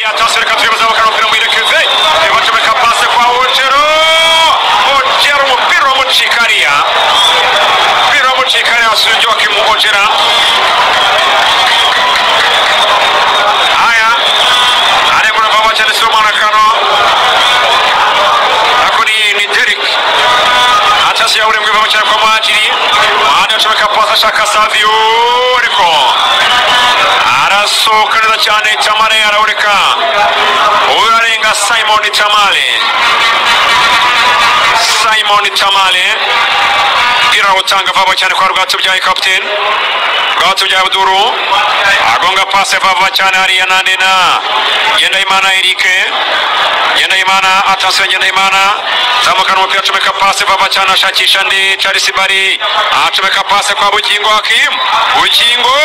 hariya attention reka turebe bazabukana umupira muri rekeve bacomeka passe kwa Ojero umupira wamucika hariya asuye Joachim Ojera haya aremura baba cyane Somana Kano akoni ni Derek atasi yaure mwe baba cyane kwa Majiri hano acomeka passe ashaka Savio ariko arasohoka neza cyane Tamale araureka urarenga Simon Tamale gira utanga vava cyane kwa Rwatubyaye captain Rwatubyaye Abduru agonga passe vava cyane hariya Nandena Ngendahimana Eric Ngendahimana attention Ngendahimana zamukana umupira acomeka passe vava cyane ashakisha ndi Charles Bari acomeka passe kwa Bugingo Hakim Bugingo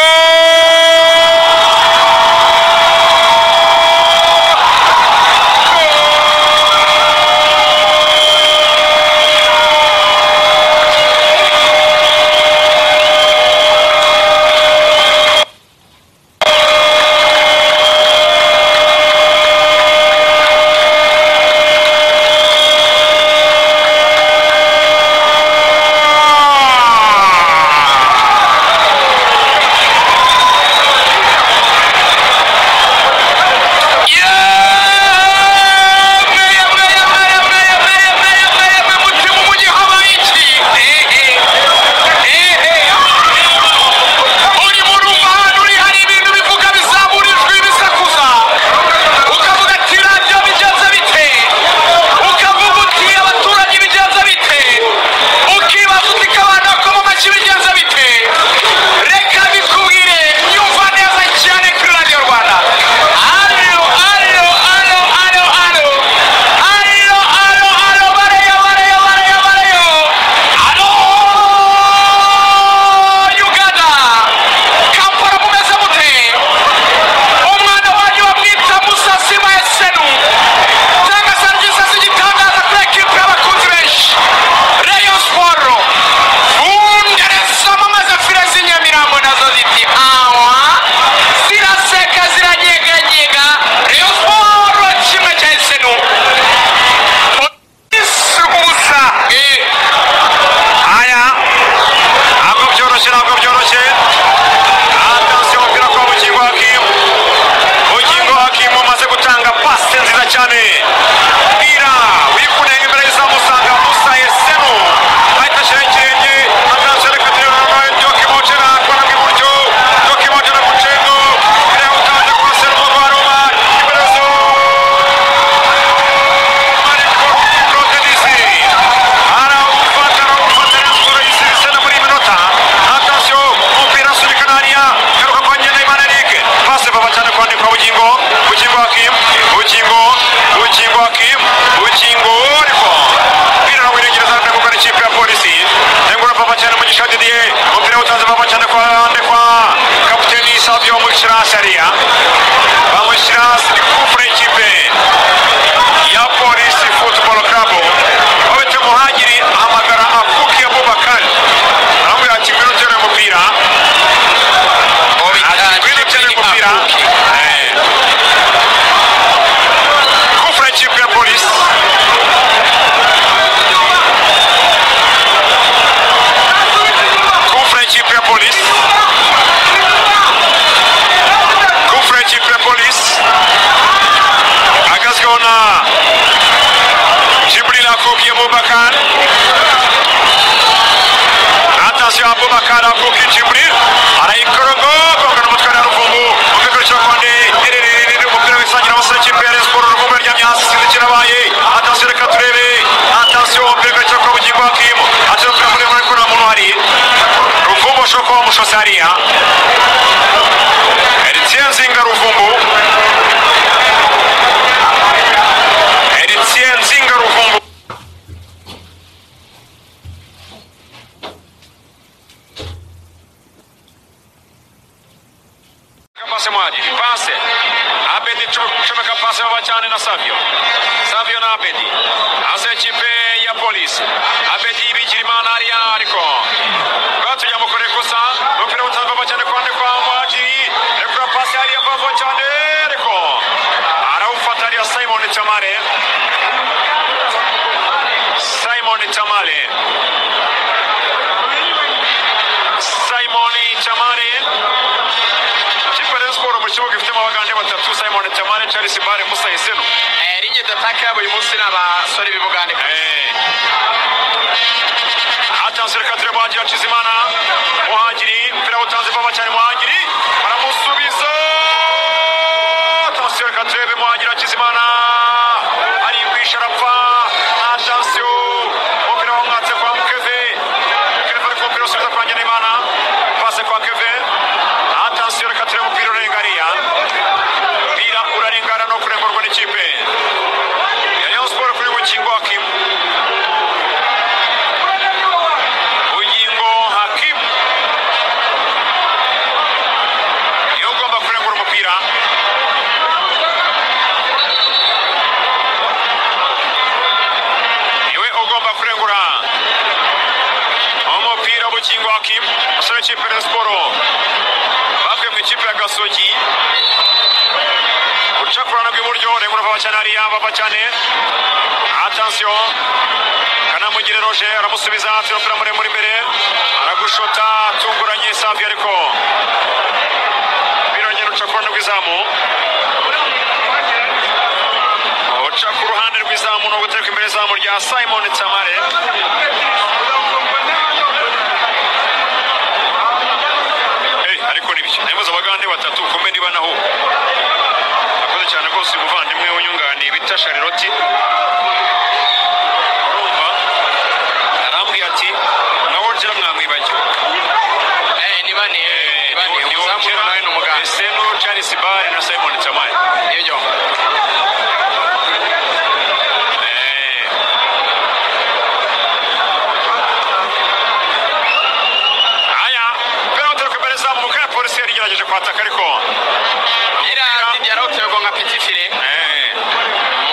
Mushosaria Eritien Zinga Ruvumbu passe Abedi chomeka passe wabachane na Savio na Abedi azechipe ya polisi Abedi Bigirimana ariko batujya mukore kosa umupira utazava cyane kwa Mwajiri rekura passe ari abava cyane ariko Tamale. Simon Tamale. Simon Tamale. Kiperen's Sport mu kibuga gifite abagande batatu Simon Tamale, Charles Bare, Musa Iseno. Ringe dataka yabo uyu munsi n'abasore b'ibugande. Attention Katire Muhagiri Kizimana. Muhagiri mpira utanze vuba cyane Muhagiri. Baramusubiza. Attention Katire Muhagiri Kizimana. Ari kwisharapfa. Attention. Mpira wamwatse kwa Keve. Keve ko mpira usubiza kwa Ngenimana. Passe kwa Keve. Attention Katire mpira urengaria. Mpira urarengana no kurengurwa n'ikipe. Rayon Sport kuri Bugingo Hakim. Bugingo Hakim asore ikipe ya Sport bavuye mu ikipe ya Gasogi ucakurana bw'iburyo rengura baba cyane hariya baba cyane. Attention Kanamugire Roger aramusubiza atira umupira muremure imbere aragushota tunguranye Safi ariko birongera ucakurana rw'izamu uca ku ruhande rw'izamu no gutereka imbere izamu rya Simon Tamale. Naimuza abagande batatu kumbe niba naho akoze cyane rwose umuvandimwe w'unyunganiye bita Charlotte urumva arambwiye ati nawe urgira mwamwibagiwe niba umuzamu nawe n'umugande Seno Charles Bare na Simon Tamale nibyo. Yagerageje kwataka ariko yaratewe nka petit filet.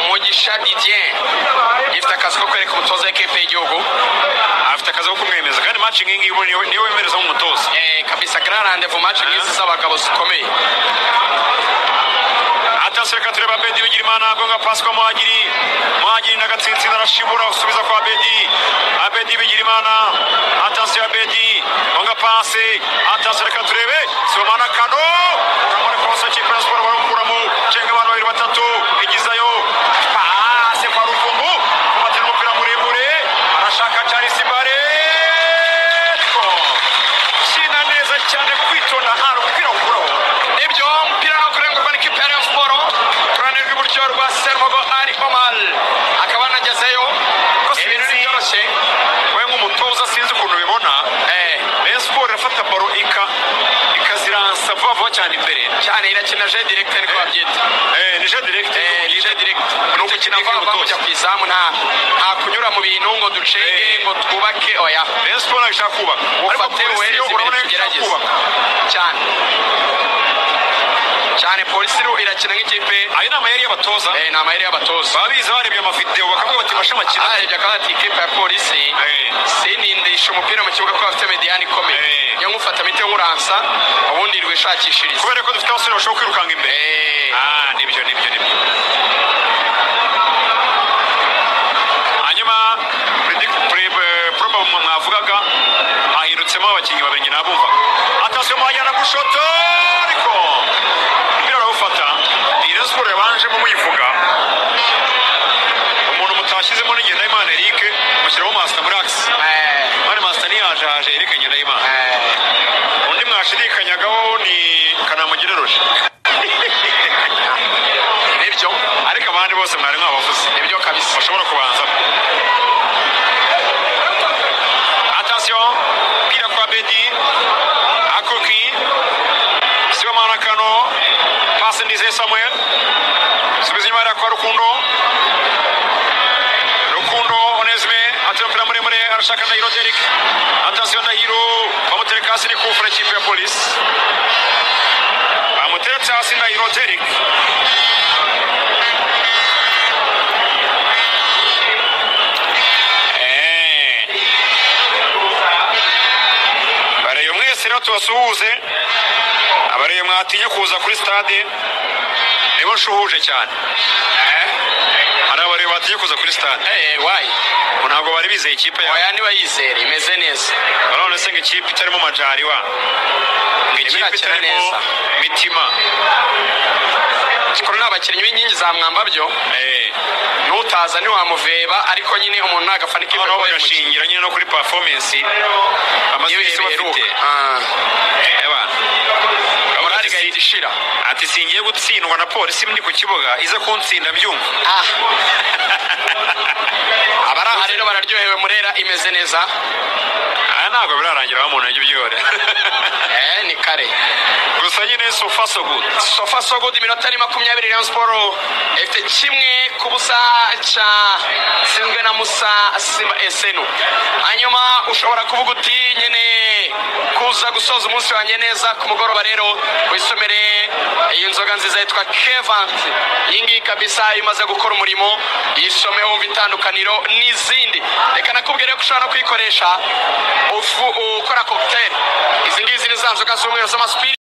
Mugisha Didier gifite akazi ko kwereka umutoza w'ikipe y'igihugu, afite akazi ko kumwemeza kandi match ngingi niwe wemereza nk'umutoza kabisa. Grand rendez-vous match ngizi z'abagabo zikomeye. Attention Katire Bedi Bigirimana agonga pass kwa Muhagiri na Gatsinzi arashibura usubiza kwa Bedi Bigirimana. Attention Bedi gonga pass. Attention Katire Somana Kano uramone kosa ikipe ya Sport barukuramo cenga abantu babiri batatu igizayo pass kwa Rufungu kumatera umupira muremure arashaka Charles Bare shina neza cyane kwitona haro umupira ukuraho nibyo mpira no kurengurwa n'ikipe ya Sport kurane rw'iburyo rwa Sermogo Ari Omal akaba anagezeyo ko sinzi byoroshye we nk'umutoza sinzi ukuntu bibona Sport irafata baro ikaziransa vuba cyane imbere cyane irakina je direct ariko babyita ni je direct no gukina vuba kujya ku izamu nta kunyura mu bintu ngo ducenge ngo twubake oya. Sport ishaka kubaka ufate uhereze imbere tugerageze cyane polisi irakina nk'ikipe. Ayo nama yari y'abatoza nama yari y'abatoza babizi barebye amavideo bakavuga bati basha makina arebye akabati ikipe ya polisi sinindisha umupira mu kibuga ko bafite mediane ikomeye yo ngufata mite nk'uransa ubundi rwishakishiriza kubera ko dufite abasore bashobora kwirukanga imbere. Nibyo hanyuma probable mwavugaga hahirutsemo abakinnyi babiri nabumva. Attention Muhagiri gushoto ariko mpira arawufata. Rayon Sport yabanjemo muyivuga umuntu mutashyizemo ni Ngendahimana Eric mushyiraho Master Murax bari Master niyaje Eric Ngendahimana undi mwashidikanyagaho ni Kanamugire Roger nibyo ariko abandi bose mwari mwabavuze nibyo kabisa bashobora kubanzamo. Attention mpira kwa Bedi Akoki Sibomana Kano passe Ndizeye Samuel subiza inyuma kwa Rukundo Onesme atira umupira muremure arashaka Ndahiro Derek. Attention Ndahiro bamutereka hasi ni kufura ikipe ya polisi bamuteretse hasi Ndahiro Derek. Bareyo mwese rero tubasuhuze abareyo mwatinya kuza kuri stade nibo nshuhuje cyane hari abari bagiye kuza kuri stade wayi ntabwo bari bizeye ikipe yawe oya niba yizere imeze neza none se ngo ikipe itarimo majari wa ngo ikipe itarimo mitima kuri n'abakinnyi b'inkingi za mwamba byo n'utaza ntiwamuveba ariko nyine umuntu nagafana ikipe no bagashingira nyine no kuri performance amazisi bafite morali gahita ishira ati singiye gutsindwa na polisi ndi ku kibuga iza kuntsinda mbyumva abari aha rero bararyohewe Murera imeze neza ntabwo birarangira wa muntu ajya ubyihore ni kare gusa nyine sofa so good iminota ni 20 Rayon Sport ifite 1-0 cya sinzwe na Musa Simba Esenu hanyuma ushobora kuvuga uti nyine kuza gusoza umunsi wanjye neza ku mugoroba rero wisomere iyi nzoga nziza yitwa Kevant yingi kabisa imaze gukora umurimo yisomeho bitandukaniro n'izindi reka nakubwire ko ushobora no kwikoresha ukora cocktail izi ngizi ni za nzoga z'umweru z'amaspiri